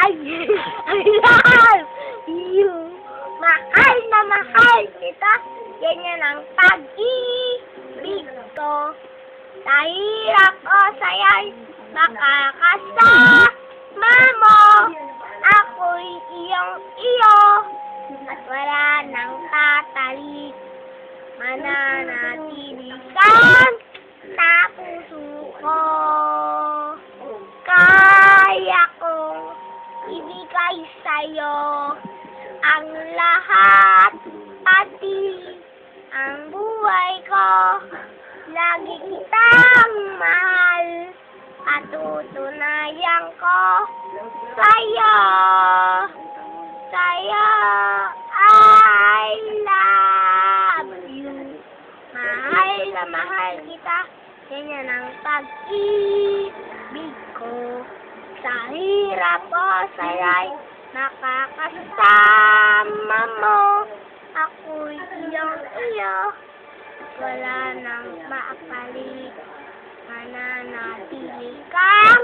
I love you. Mahal na mahal kita. Ganyan ang pag-ibig ko. Sa hirap o saya'y makakasama mo. Ako'y iyong-iyo at wala nang tatalik. Mananatili kang sa puso ko. Kaya kong ibigay sa'yo ang lahat, pati ang buhay ko. Lagi kitang mahal at tutunayan ko sa'yo. Sa'yo, I love you. Mahal na mahal kita. Ganyan ang pag-ibig ko. Sa hirap o saya'y makakasama mo. Ako'y iyong-iyo. Wala nang maapalit. Mananatili ka